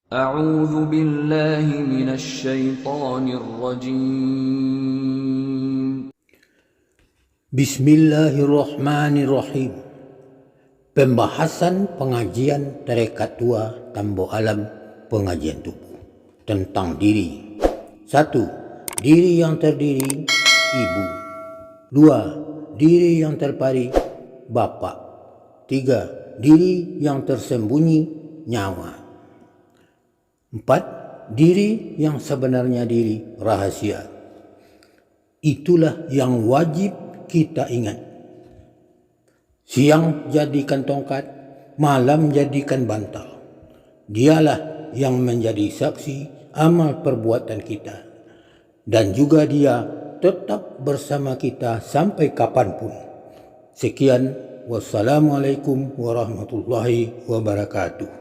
أعوذ بالله من الشيطان الرجيم. Bismillahirrahmanirrahim. Pembahasan pengajian tarekat tua Tambo Alam pengajian tubuh tentang diri. 1. Diri yang terdiri ibu. 2. Diri yang terpari bapak. 3. Diri yang tersembunyi nyawa. 4. Diri yang sebenarnya diri rahasia. Itulah yang wajib kita ingat. Siang jadikan tongkat, malam jadikan bantal. Dialah yang menjadi saksi amal perbuatan kita. Dan juga dia tetap bersama kita sampai kapanpun. Sekian, wassalamualaikum warahmatullahi wabarakatuh.